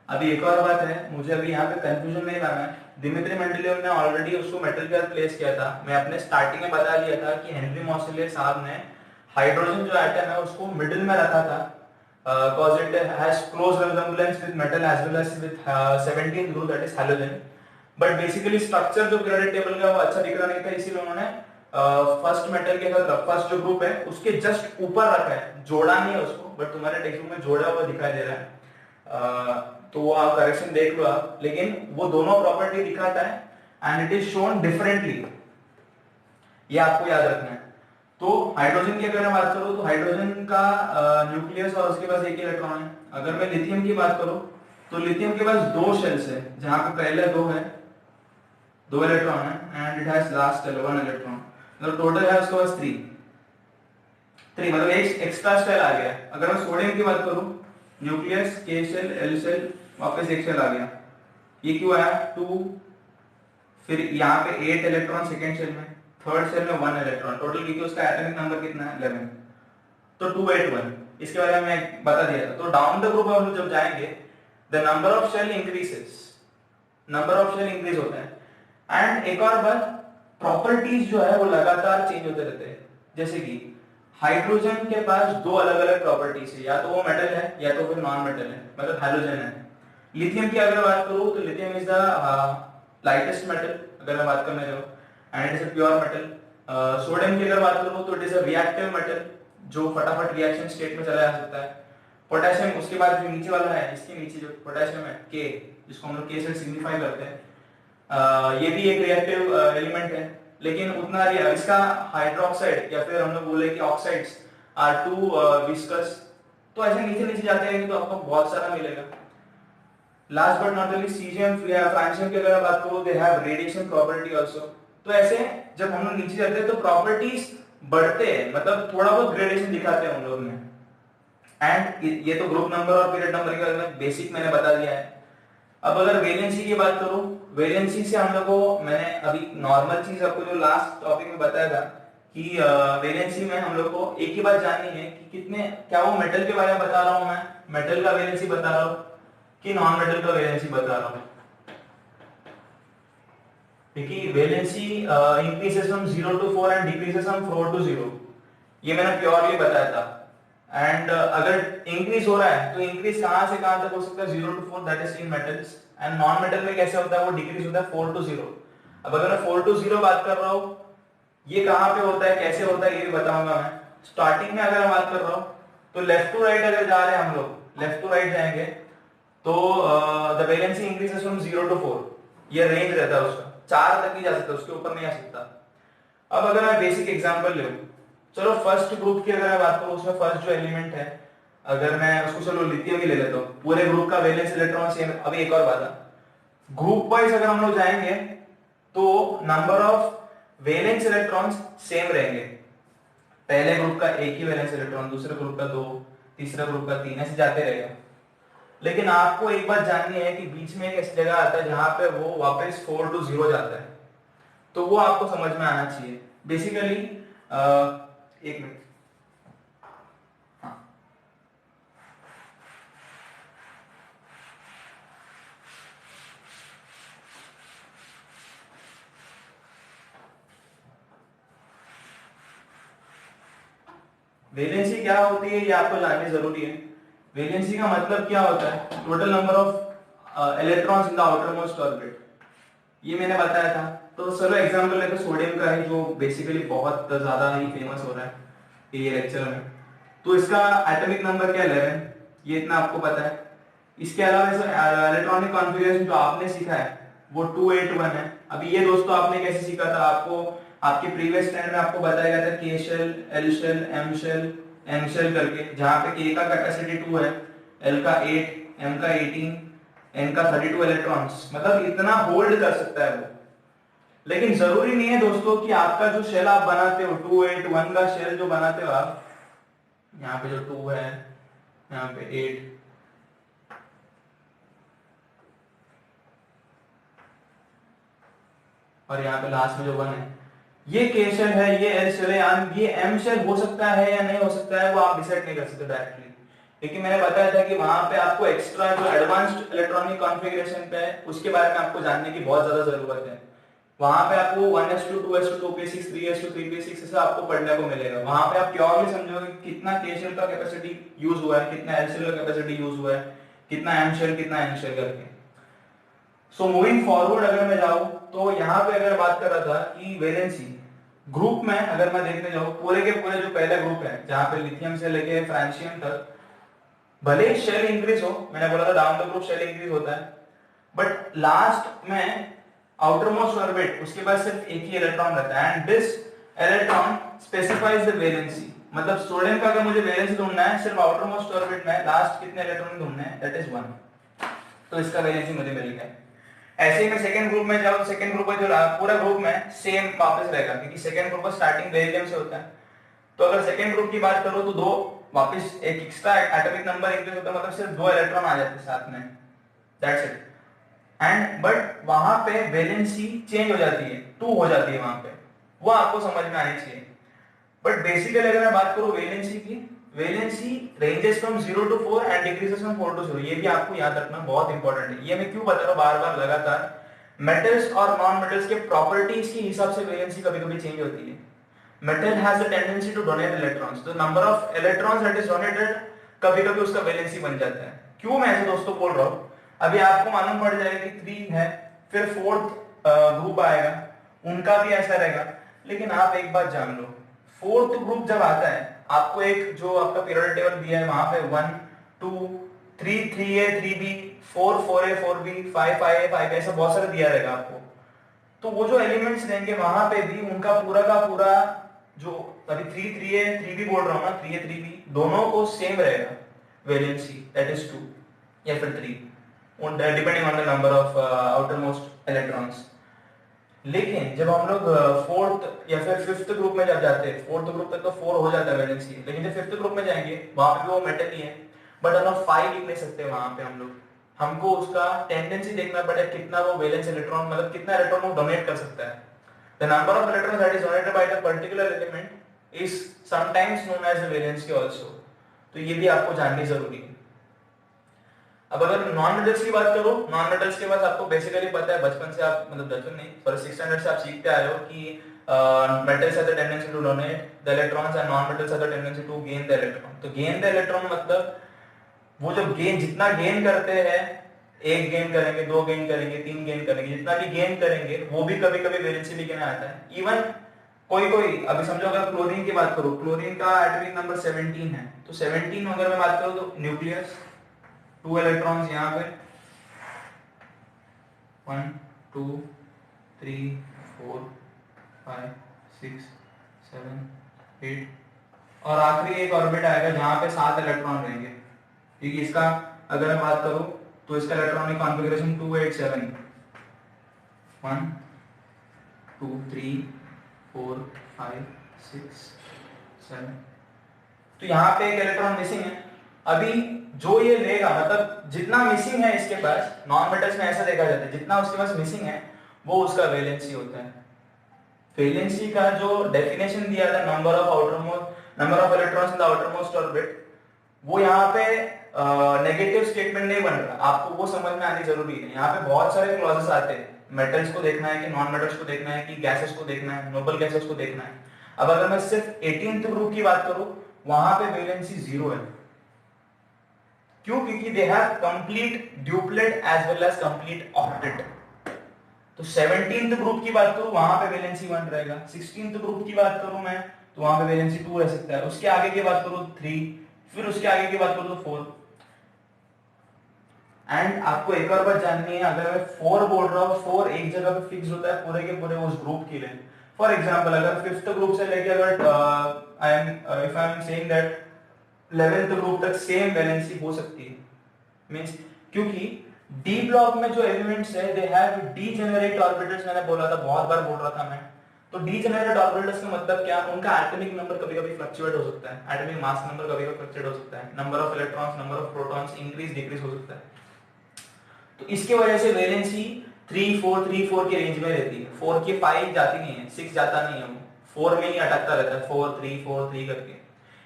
अभी एक और बात है, मुझे अभी यहाँ पे कंफ्यूजन नहीं लाना है। दिमित्री मेंडेलियव ने ऑलरेडी उसको मेटल के साथ प्लेस किया था। मैं अपने स्टार्टिंग में बता दिया था कि हेनरी मोसले साहब ने हाइड्रोजन जो एटम है उसको मिडिल में रखा था, cause it has close resemblance with metal as well as with 17th group that is halogen. But basically structure जो पीरियोडिक टेबल का वो अच्छा दिख रहा नहीं था, इसीलिए उन्होंने फर्स्ट मेटल के साथ फर्स्ट जो ग्रुप है उसके जस्ट ऊपर रखा है, जोड़ा नहीं है उसको, बट तुम्हारे टेक्स्ट बुक में जोड़ा हुआ दिखाई दे रहा है। तो वो आप करेक्शन देख लो आप, लेकिन वो दोनों प्रॉपर्टी दिखाता है and it is shown differently, ये आपको याद रखना है। तो हाइड्रोजन की अगर मैं बात करूं तो हाइड्रोजन का न्यूक्लियस और उसके पास एक इलेक्ट्रॉन है। अगर मैं लिथियम की बात करूं तो लिथियम के पास दो शेल्स है, जहां पे पहले दो है, दो इलेक्ट्रॉन है and it has last one electron, मतलब टोटल है उसके पास थ्री, मतलब एक एक्स्ट्रा शेल आ गया। अगर मैं सोडियम की बात करूं, न्यूक्लियस, के शेल, एल शेल, वापस एक शेल आ गया। ये क्यों आया? 2, फिर यहाँ पे 8 इलेक्ट्रॉन सेकेंड शेल में, थर्ड शेल में 1 इलेक्ट्रॉन, टोटल क्योंकि उसका एटॉमिक नंबर कितना है 11, तो 281। इसके बारे में मैं बता दिया था। तो डाउन द ग्रुप हम जब जाएंगे the number of shell increases, number of shell increase होता है। एंड एक और बात, प्रॉपर्टीज जो है वो लगातार चेंज होते रहते हैं। जैसे कि हाइड्रोजन के पास दो अलग अलग प्रॉपर्टीज है, या तो वो मेटल है या तो फिर नॉन मेटल है, मतलब हाइड्रोजन है। लिथियम की अगर बात करूं तो lithium is the lightest metal अगर मैं बात करने जाऊं, and it is a pure metal. Sodium की अगर बात करूं तो it is a reactive metal जो फटाफट रिएक्शन स्टेट में चला जा सकता है। पोटेशियम, उसके बाद जो नीचे वाला है, इसके नीचे जो पोटेशियम है के, जिसको हम लोग के से सिग्निफाई करते हैं, ये भी एक रिएक्टिव एलिमेंट है, लेकिन उतना इसका हाइड्रोक्साइड या फिर हम लोग बोले कि ऑक्साइड्स आर टू विस्कस। तो ऐसे नीचे नीचे जाते हैं तो आपको बहुत सारा मिलेगा। Last but not least caesium, francium की अगर बात करूं they have radiation property also. तो ऐसे जब हम लोग नीचे जाते हैं तो प्रॉपर्टीज बढ़ते हैं, मतलब थोड़ा बहुत ग्रेडेशन दिखाते हैं उन लोग में। एंड ये तो ग्रुप नंबर और पीरियड नंबर के बारे में बेसिक मैंने बता दिया है। अब अगर वैलेंसी की बात करूं, वैलेंसी से हम लोग को, मैंने अभी नॉर्मल चीज आपको जो लास्ट टॉपिक में बताया था कि वैलेंसी में हम लोग को एक ही बात जाननी है कि कितने, क्या वो मेटल के बारे में बता रहा हूं मैं, मेटल का वैलेंसी बता रहा हूं कि नॉन मेटल का वैलेंसी बता रहा हूं। देखिए valency increases from 0 to 4 and decreases from 4 to 0, ये मैंने प्योरली बताया था। एंड अगर इंक्रीज हो रहा है तो इंक्रीज कहां से कहां तक हो सकता है? 0 to 4 that is in metals. And non metal में कैसे होता है? वो डिक्रीज होता है 4 to 0। अब अगर मैं 4 to 0 बात कर रहा हूं, ये कहां पे होता है, कैसे होता है, ये भी बताऊंगा मैं। स्टार्टिंग में अगर मैं बात कर रहा हूं तो लेफ्ट टू राइट अगर जा रहे हैं हम लोग, लेफ्ट टू राइट जाएंगे तो the valency increases from 0 to 4, ये रेंज रहता है उसका, 4 तक ही जा सकता है, उसके ऊपर नहीं आ सकता। अब अगर मैं बेसिक एग्जांपल लूं, चलो फर्स्ट ग्रुप की अगर मैं बात करूं, उसमें फर्स्ट जो एलिमेंट है, अगर मैं उसको चलो लिथियम ही ले लेता हूं, पूरे ग्रुप का वैलेंस इलेक्ट्रॉन सेम। अभी एक और बात है, ग्रुप वाइज अगर हम लोग जाएंगे तो number of valence electrons same रहेंगे। पहले ग्रुप का एक ही वैलेंस इलेक्ट्रॉन, दूसरे ग्रुप का 2, तीसरा ग्रुप का 3, ऐसे जाते रहेगा। लेकिन आपको एक बात जाननी है कि बीच में एक ऐसी जगह आता है जहां पे वो वापस 4 to 0 जाता है, तो वो आपको समझ में आना चाहिए। बेसिकली एक मिनट, हाँ, वैलेंसी क्या होती है ये आपको जाननी जरूरी है। वैलेंसी का मतलब क्या होता है? Total number of electrons in the outer most orbit, ये मैंने बताया था। तो चलो एग्जांपल लेते सोडियम का है, जो बेसिकली बहुत ज्यादा ही फेमस हो रहा है ये लेक्चर में। तो इसका एटॉमिक नंबर क्या है? 11, ये इतना आपको पता है। इसके अलावा इलेक्ट्रॉनिक कॉन्फ़िगरेशन जो आपने सीखा है वो 281 है। अभी ये दोस्तों आपने कैसे सीखा था? आपको आपके प्रीवियस स्टैंड में आपको बताया गया था K shell, L shell, M shell, N shell करके, जहां पे के का कैपेसिटी 2 है, एल का 8, एम का 18, एन का 32 इलेक्ट्रॉन्स, मतलब इतना होल्ड कर सकता है वो। लेकिन जरूरी नहीं है दोस्तों कि आपका जो शेल आप बनाते हो, 281 का शेल जो बनाते हो आप, यहाँ पे जो 2 है, यहाँ पे 8, और यहाँ पे लास्ट में जो 1 है, ये के शेल है, ये एल शेल है, ये एम शेल हो सकता है या नहीं हो सकता है वो आप डिसाइड नहीं कर सकते डायरेक्टली, लेकिन मैंने बताया था कि वहां पे आपको एक्स्ट्रा जो एडवांस्ड इलेक्ट्रॉनिक कॉन्फ़िगरेशन पे है उसके बारे में आपको जानने की बहुत ज्यादा जरूरत है। वहां पे आपको 1s2 2s2 2p6 3s2 3p6 ऐसा आपको पढ़ने को मिलेगा। वहां पे आप प्योरली समझोगे कितना के शेल का कैपेसिटी यूज हुआ है, कितना एल शेल का कैपेसिटी यूज हुआ है, कितना एम शेल कितना एन शेल करके। सो मूविंग फॉरवर्ड अगर मैं जाऊं तो यहाँ पे अगर बात कर रहा था कि वैलेंसी ग्रुप में अगर मैं देखने जाऊं पूरे के पूरे जो पहला ग्रुप है जहां पे लिथियम से लेके फ्रांसियम तक, भले ही शेल इंक्रीज हो, मैंने बोला था down the group shell increase होता है, बट लास्ट में आउटर मोस्ट ऑर्बिट उसके बाद सिर्फ एक ही इलेक्ट्रॉन रहता है and this electron specifies the valency. मतलब सोडियम का अगर मुझे वैलेंसी ढूंढना है सिर्फ आउटर मोस्ट ऑर्बिट में लास्ट कितने इलेक्ट्रॉन ढूंढने हैं, दैट इज 1, तो इसका वैलेंसी मुझे मिल गया। ऐसे ही मैं सेकंड ग्रुप में जाऊं, सेकंड ग्रुप में जो पूरा ग्रुप में सेम वापस रहेगा क्योंकि सेकंड ग्रुप का स्टार्टिंग बेरिलियम से होता है। तो अगर सेकंड ग्रुप की बात करूं तो दो वापस एक एक्स्ट्रा एटॉमिक नंबर इंक्रीज होता है, मतलब सिर्फ दो इलेक्ट्रॉन आ जाते हैं साथ में, दैट्स इट। एंड बट वहां पे वैलेंसी चेंज हो जाती है, 2 हो जाती है वहां पे, वो आपको समझ में आनी चाहिए। बट बेसिकली अगर मैं बात करूं वैलेंसी की, valency ranges from 0 to 4 and decreases from 4 to 0, ये भी आपको याद रखना बहुत इंपॉर्टेंट है। ये मैं क्यों बता रहा हूं बार बार लगातार, मेटल्स और नॉन मेटल्स के प्रॉपर्टीज के हिसाब से वैलेंसी कभी कभी चेंज होती है। Metal has a tendency to donate electrons, तो number of electrons that is donated कभी कभी उसका वैलेंसी बन जाता है। क्यों मैं ऐसे दोस्तों बोल रहा हूं, अभी आपको मालूम पड़ जाएगा कि 3 है, फिर फोर्थ ग्रुप आएगा उनका भी ऐसा रहेगा, लेकिन आप एक बात जान लो, फोर्थ ग्रुप जब आता है आपको एक जो आपका पीरियोडिक टेबल दिया है वहां पे 1 2 3 3a 3b 4 4a 4b 5 5a 5b ऐसा बहुत सारा दिया रहेगा आपको। तो वो जो एलिमेंट्स रहेंगे वहां पे भी उनका पूरा का पूरा जो अभी 3 3a 3b बोल रहा हूं ना, 3a 3b दोनों को सेम रहेगा वैलेंसी, दैट इज 2 या फिर 3 depending on the number of outer most electrons. लेकिन जब हम लोग फोर्थ या फिर फिफ्थ ग्रुप में जब जाते हैं, फोर्थ ग्रुप तक तो 4 हो जाता है वैलेंसी, लेकिन जब फिफ्थ ग्रुप में जाएंगे वहां पे भी वो मेटल ही है, बट हम लोग 5 लिख नहीं सकते वहां पे। हम लोग हमको उसका टेंडेंसी देखना पड़ेगा कितना वो वैलेंस इलेक्ट्रॉन मतलब कितना इलेक्ट्रॉन वो डोनेट कर सकता है। The number of electrons that is donated by the particular element is sometimes known as the valency also, तो ये भी आपको जाननी जरूरी है। अब अगर नॉन मेटल्स की बात करो, नॉन मेटल्स के पास आपको बेसिकली पता है बचपन से आप मतलब बचपन नहीं सॉरी 6th स्टैंडर्ड से आप सीखते आ रहे हो कि metals have the tendency to donate the electrons and non metals have the tendency to gain the electron. तो गेन द इलेक्ट्रॉन मतलब वो जब गेन जितना गेन करते हैं, एक गेन करेंगे, दो गेन करेंगे, तीन गेन करेंगे, जितना भी गेन करेंगे वो भी कभी कभी वैलेंसी लेके ना आता है। इवन कोई कोई अभी समझो अगर क्लोरीन की बात करो, क्लोरीन का एटॉमिक नंबर 17 है, तो 17 अगर मैं बात करूं तो न्यूक्लियस 2 इलेक्ट्रॉन्स यहाँ पे 1 2 3 4 5 6 7 8 और आखिरी एक ऑर्बिट आएगा जहां पे 7 इलेक्ट्रॉन रहेंगे। ठीक है, इसका अगर मैं बात करूं तो इसका इलेक्ट्रॉनिक कॉन्फ़िगरेशन 2 8 7 1 2 3 4 5 6 7, तो यहाँ पे एक इलेक्ट्रॉन मिसिंग है। अभी जो ये लेगा मतलब जितना मिसिंग है इसके पास, नॉन मेटल्स में ऐसा देखा जाता है जितना उसके पास मिसिंग है वो उसका वैलेंसी होता है। वैलेंसी का जो डेफिनेशन दिया था number of electrons in the outer most orbit, वो यहाँ पे नेगेटिव स्टेटमेंट नहीं बन रहा, आपको वो समझ में आनी जरूरी है। यहाँ पे बहुत सारे क्लॉजेस आते हैं, मेटल्स को देखना है कि नॉन मेटल्स को देखना है कि गैसेस को देखना है, नोबल गैसेस को देखना है। अब अगर मैं सिर्फ 18th ग्रुप की बात करूं वहां पे वैलेंसी 0 है। क्यों? क्योंकि they have complete duplet as well as complete octet. तो 17th ग्रुप की बात करूं वहां पे वैलेंसी 1 रहेगा, 16th ग्रुप की बात करूं मैं तो वहां पे वैलेंसी 2 रह सकता है, उसके आगे की बात करूं 3, फिर उसके आगे की बात करूं तो 4। एंड आपको एक और बात जाननी है, अगर मैं 4 बोल रहा हूं, 4 एक जगह पे फिक्स होता है पूरे के पूरे उस ग्रुप के लिए। फॉर एग्जांपल अगर 5th ग्रुप से लेके अगर if I am saying that 11th group तक सेम वैलेंसी हो सकती है, मींस क्योंकि डी ब्लॉक में जो एलिमेंट्स है दे हैव डीजेनरेट ऑर्बिटल्स, मैंने बोला था बहुत बार बोल रहा था मैं। तो डीजेनरेट ऑर्बिटल्स का मतलब क्या, उनका एटॉमिक नंबर कभी-कभी फ्लक्चुएट हो सकता है, एटॉमिक मास नंबर कभी-कभी फ्लक्चुएट हो सकता है, number of electrons number of protons increase decrease हो सकता है। तो इसके वजह से वैलेंसी 3 4 की रेंज में रहती है, 4 की 5 जाती नहीं है, 6 जाता नहीं है, वो 4 में ही अटकता रहता है, 4 3 करके।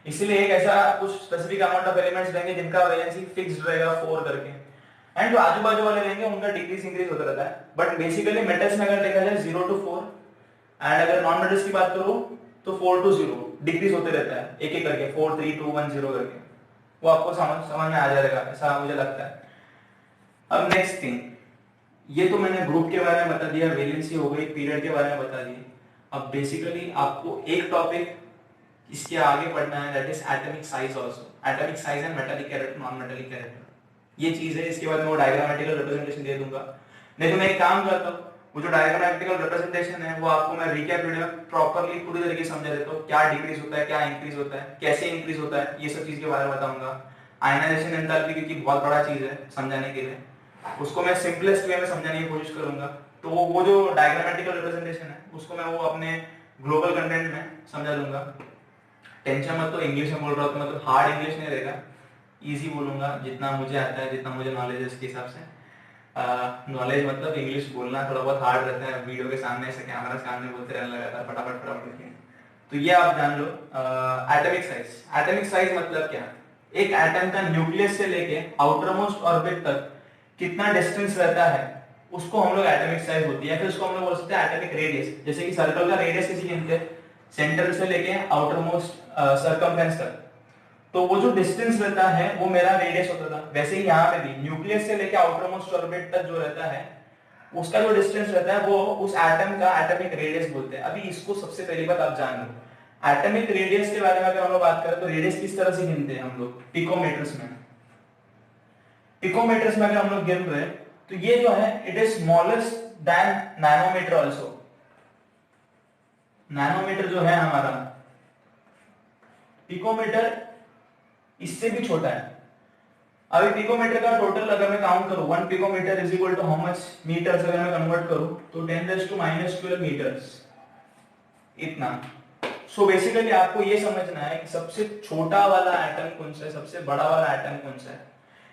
इसलिए एक ऐसा कुछ स्पेसिफिक अमाउंट ऑफ एलिमेंट्स रहेंगे जिनका वैलेंसी फिक्स्ड रहेगा 4 करके, एंड जो आजू बाजू वाले रहेंगे उनका डिक्रीज इंक्रीज होता रहता है। बट बेसिकली मेटल्स में अगर देखा जाए 0 to 4, एंड अगर नॉन मेटल्स की बात करूं तो 4 to 0 डिक्रीज होते रहता है एक एक करके, 4 3 2 1 0 करके। वो आपको समझ में आ जाएगा ऐसा मुझे लगता है। अब नेक्स्ट थिंग, ये तो मैंने ग्रुप के बारे में बता दिया, वैलेंसी हो गई, पीरियड के बारे में बता दिया। अब बेसिकली आपको एक टॉपिक इसके आगे पढ़ना है, that is atomic size also, atomic size and metallic character, non metallic character, ये चीज है। इसके बाद मैं वो डायग्रामेटिकल रिप्रेजेंटेशन दे दूंगा। नहीं तो मैं एक काम करता हूँ, वो जो डायग्रामेटिकल रिप्रेजेंटेशन है वो आपको मैं रिकैप वीडियो में प्रॉपर्ली पूरी तरीके से समझा देता हूँ, क्या डिक्रीज होता है, क्या इंक्रीज होता है, कैसे इंक्रीज होता है, ये सब चीज के बारे में बताऊंगा। आयनाइजेशन एंथैल्पी क्योंकि बहुत बड़ा चीज है समझाने के लिए, उसको मैं सिंपलेस्ट वे में समझाने की कोशिश करूंगा। तो वो जो डायग्रामेटिकल रिप्रेजेंटेशन है उसको मैं वो अपने ग्लोबल कंटेंट में समझा दूंगा। टेंशन मत, तो इंग्लिश में बोल रहा हूँ तो मतलब हार्ड इंग्लिश नहीं रहेगा, इजी बोलूंगा जितना मुझे आता है, जितना मुझे नॉलेज है उसके हिसाब से। नॉलेज मतलब इंग्लिश बोलना थोड़ा बहुत हार्ड रहता है, वीडियो के सामने ऐसे कैमरा सामने बोलते रहने लगा था फटाफट फटाफट। तो ये आप जान लो। एटॉमिक साइज, एटॉमिक साइज मतलब क्या, एक एटम का न्यूक्लियस से लेके आउटर मोस्ट ऑर्बिट तक कितना डिस्टेंस रहता है उसको हम लोग एटॉमिक साइज होती है, फिर उसको हम लोग बोल सकते हैं एटॉमिक रेडियस। जैसे कि सर्कल का रेडियस किसी गिनते हैं, सेंटर से लेके आउटर मोस्ट सर्कमफ्रेंस तक, तो वो जो डिस्टेंस रहता है वो मेरा रेडियस होता था। वैसे ही यहाँ पे भी न्यूक्लियस से लेके आउटर मोस्ट ऑर्बिट तक जो रहता है उसका जो डिस्टेंस रहता है वो उस एटम का एटॉमिक रेडियस बोलते हैं। अभी इसको सबसे पहली बात आप जान लो, एटॉमिक रेडियस के बारे में अगर हम लोग बात करें तो रेडियस किस तरह से गिनते हैं हम लोग, पिकोमीटर्स में। पिकोमीटर्स में अगर हम लोग गिन रहे हैं तो ये जो है it is smallest then nanometer also. Nanometer जो है हमारा, पिकोमीटर इससे भी छोटा है। अभी पिकोमीटर का टोटल अगर मैं काउंट करूं, 1 picometer is equal to how much meters, अगर मैं कन्वर्ट करूं तो 10⁻⁻12 मीटर्स, इतना। सो बेसिकली आपको ये समझना है कि सबसे छोटा वाला एटम कौन सा है, सबसे बड़ा वाला एटम कौन सा है,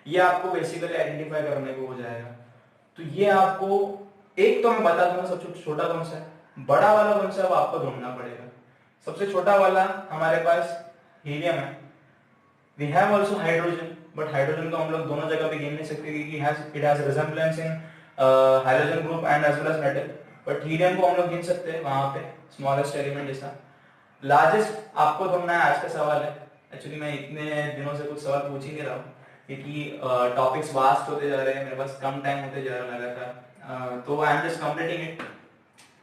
ये आपको बेसिकली आइडेंटिफाई करने को हो जाएगा। तो ये आपको एक तो मैं बता दूंगा सबसे छोटा कौन सा है, बड़ा वाला कौन सा है वो आपको ढूंढना पड़ेगा। सबसे छोटा वाला हमारे पास हीलियम है। We have also hydrogen, but hydrogen को हम लोग दोनों जगह पे गिन नहीं सकते क्योंकि it has resemblance in halogen group and as well as metal, but helium को हम लोग गिन सकते हैं वहाँ पे smallest element जैसा। लार्जेस्ट आपको ढूंढना है, आज का सवाल है। एक्चुअली मैं इतने दिनों से कुछ सवाल पूछ ही नहीं रहा हूँ क्योंकि टॉपिक्स वास्ट होते जा रहे हैं, मेरे पास कम टाइम होते जा रहा लगातार, तो I am just completing it.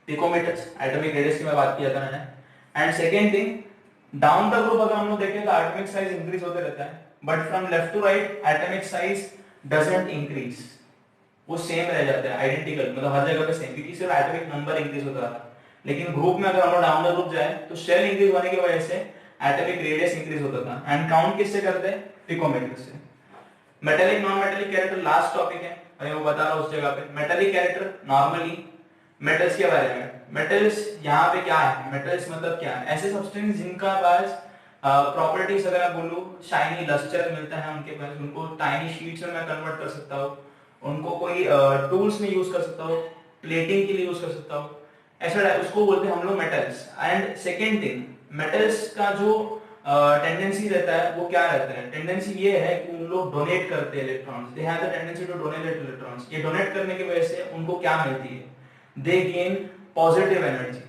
Picometres, atomic radius की मैं बात किया था मैंने। And second thing, down the group अगर हम लोग देखें तो एटॉमिक साइज इंक्रीज होते रहता है, but from left to right atomic size doesn't increase, वो सेम रह जाता है, आइडेंटिकल, मतलब हर जगह पे सेम, क्योंकि सिर्फ एटॉमिक नंबर इंक्रीज होता था। लेकिन ग्रुप में अगर हम लोग डाउन द ग्रुप जाए तो शेल इंक्रीज होने की वजह से एटॉमिक रेडियस इंक्रीज होता था। एंड काउंट किससे करते हैं, पिकोमीटर से। Metallic non metallic character last topic है, अभी वो बता रहा हूं उस जगह पे। मेटालिक कैरेक्टर नॉर्मली मेटल्स के बारे में, मेटल्स यहाँ पे क्या है, मेटल्स मतलब क्या है, ऐसे सब्सटेंस जिनका पास प्रॉपर्टीज अगर मैं बोलूं शाइनी लस्टर मिलता है उनके पास, उनको टाइनी शीट्स में मैं कन्वर्ट कर सकता हूँ, उनको कोई टूल्स में यूज कर सकता हूँ, प्लेटिंग के लिए यूज कर सकता हूँ, ऐसा उसको बोलते हैं हम लोग metals. And second thing, metals का जो टेंडेंसी रहता है वो क्या रहता है, टेंडेंसी ये है कि उन लोग डोनेट करते हैं electrons, they have the tendency to donate electrons. ये डोनेट करने की वजह से उनको क्या मिलती है, दे गेन पॉजिटिव एनर्जी,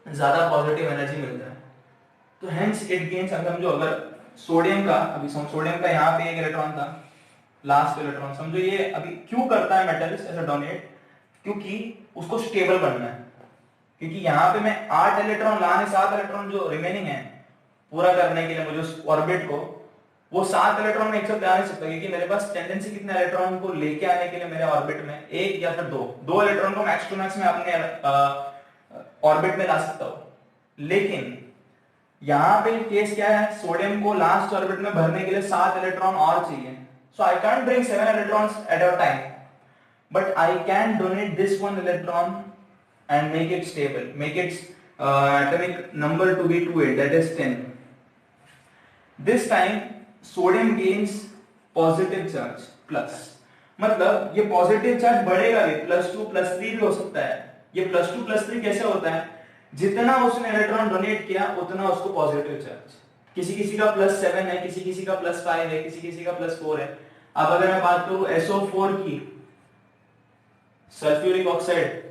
ज्यादा पॉजिटिव एनर्जी मिलता है। तो हेंस इट गेन्स, समझो अगर सोडियम का, अभी सोडियम का यहाँ पे एक इलेक्ट्रॉन था, लास्ट इलेक्ट्रॉन, समझो ये अभी क्यों करता है मेटल्स ऐसा डोनेट, क्योंकि उसको स्टेबल बनना है। क्योंकि यहाँ पे मैं 8 इलेक्ट्रॉन लाने, 7 इलेक्ट्रॉन जो रिमेनिंग है पूरा करने के लिए मुझे उस ऑर्बिट को, वो 7 इलेक्ट्रॉन में एक साथ ला नहीं सकता, क्योंकि मेरे पास टेंडेंसी कितने इलेक्ट्रॉन को लेके आने के लिए मेरे ऑर्बिट में, एक या फिर दो इलेक्ट्रॉन को मैक्स टू मैक्स में अपने ऑर्बिट में ला सकता हूं। लेकिन यहाँ पे केस क्या है, सोडियम को लास्ट ऑर्बिट में भरने के लिए 7 इलेक्ट्रॉन और चाहिए। So I can't bring 7 electrons at a time, but I can donate this 1 electron and make it stable, make its atomic number to be 28, that is 10. This time sodium gains positive charge plus, मतलब ये positive charge बढ़ेगा भी, +2 +3 भी हो सकता है। ये +2 +3 कैसे होता है, जितना उसने इलेक्ट्रॉन डोनेट किया उतना उसको पॉजिटिव चार्ज। किसी किसी का +7 है, किसी किसी का +5 है, किसी किसी का +4 है। अब अगर मैं बात करूं SO4 की, सल्फ्यूरिक ऑक्साइड,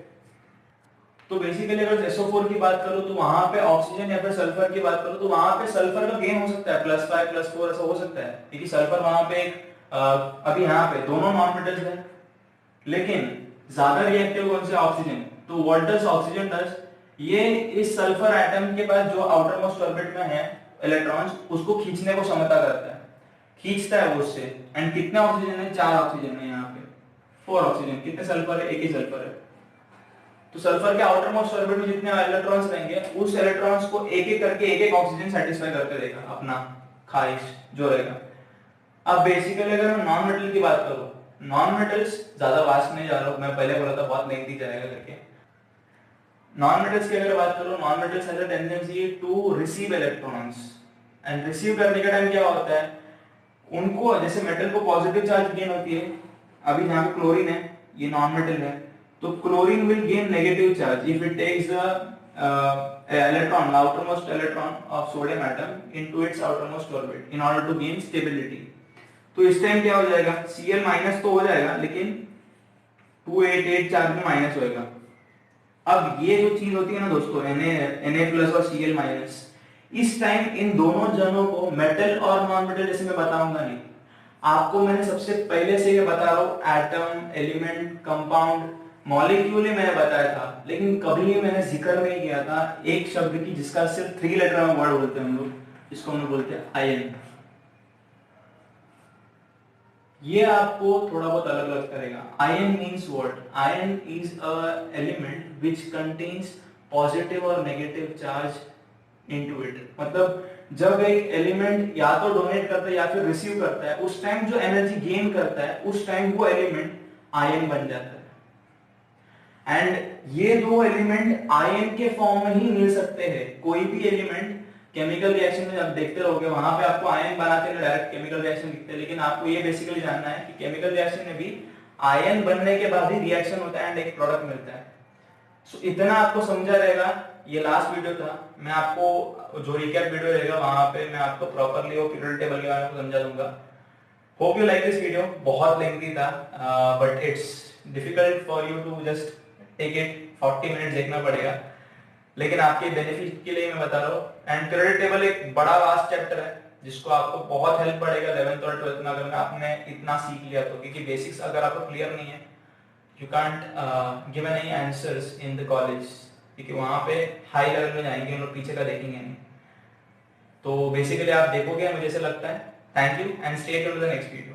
तो बेसिकली अगर SO4 की बात करो तो वहां पे ऑक्सीजन या फिर सल्फर की बात करो तो वहां पे सल्फर का गेन हो सकता है, +5 +4 ऐसा हो सकता है, क्योंकि सल्फर वहां पे अभी यहाँ पे दोनों नॉन मेटल्स है, लेकिन ज्यादा रिएक्टिव कौन से, ऑक्सीजन। तो व्हाट डज ऑक्सीजन डज, ये इस सल्फर एटम के पास जो आउटर मोस्ट ऑर्बिट में है इलेक्ट्रॉन्स, उसको खींचने को क्षमता करता है, खींचता है वो उससे। एंड कितने ऑक्सीजन है, 4 ऑक्सीजन है यहाँ पे, 4 ऑक्सीजन। कितने सल्फर है, एक ही सल्फर है। तो सल्फर के आउटर मोस्ट ऑर्बिट में जितने इलेक्ट्रॉन्स रहेंगे, उस इलेक्ट्रॉन्स को एक एक करके एक एक ऑक्सीजन सेटिस्फाई करके देगा अपना ख्वाहिश जो रहेगा। अब बेसिकली अगर मैं नॉन मेटल की बात करूं, नॉन मेटल्स ज्यादा वास्ट नहीं जा रहा हूं, मैं पहले बोला था बहुत लेंथी जाएगा करके। नॉन मेटल्स की अगर बात करूं, non metals has a tendency to receive electrons, and receive करने का टाइम क्या होता है, उनको जैसे मेटल को पॉजिटिव चार्ज गेन होती है, अभी यहाँ पे क्लोरीन है, ये नॉन मेटल है, तो chlorine will gain negative charge if it takes the electron, outermost electron of sodium atom into its outermost orbit in order to gain stability। तो इस टाइम क्या हो जाएगा, Cl माइनस तो हो जाएगा लेकिन 288 चार्ज में माइनस होएगा। अब ये जो चीज होती है ना दोस्तों, Na प्लस और Cl माइनस, इस टाइम इन दोनों जनों को मेटल और नॉन मेटल जैसे मैं बताऊंगा नहीं, आपको मैंने सबसे पहले से ये बता रहा हूं, एटम, एलिमेंट, कंपाउंड, मॉलिक्यूल ही मैंने बताया था, लेकिन कभी मैंने जिक्र नहीं किया था एक शब्द की जिसका सिर्फ 3 लेटर में वर्ड बोलते हैं हम लोग, जिसको हम लोग बोलते हैं आयन। ये आपको थोड़ा बहुत अलग अलग करेगा। Ion means what, ion is a element which contains positive और नेगेटिव चार्ज इनटू इट। मतलब जब एक एलिमेंट या तो डोनेट करता है या फिर रिसीव करता है, उस टाइम जो एनर्जी गेन करता है उस टाइम वो एलिमेंट आयन बन जाता है। एंड ये दो एलिमेंट आयन के फॉर्म में ही मिल सकते हैं। कोई भी एलिमेंट केमिकल रिएक्शन में जब देखते रहोगे वहां पे आपको आयन बनाते हुए डायरेक्ट केमिकल रिएक्शन दिखते हैं, लेकिन आपको ये बेसिकली जानना है कि केमिकल रिएक्शन में भी आयन बनने के बाद ही रिएक्शन होता है एंड एक प्रोडक्ट मिलता है। सो इतना आपको समझा रहेगा। ये लास्ट वीडियो था, मैं आपको जो रिकैप वीडियो रहेगा वहां पे मैं आपको प्रॉपर्ली वो पीरियोडिक टेबल के बारे में समझा दूंगा। Hope you like this video, बहुत लेंथी था but it's difficult for you to just take it, 40 minute देखना पड़ेगा, लेकिन आपके बेनिफिट के लिए मैं बता रहा हूँ। एंड पीरियोडिक टेबल एक बड़ा वास्ट चैप्टर है जिसको आपको बहुत हेल्प पड़ेगा 11th और 12th में, अगर आपने इतना सीख लिया तो, क्योंकि बेसिक्स अगर आपको क्लियर नहीं है you can't give any answers in the college, क्योंकि वहां पे हाई लेवल में जाएंगे हम लोग, पीछे का देखेंगे नहीं। तो बेसिकली आप देखोगे मुझे ऐसा लगता है। Thank you and stay tuned to the next video.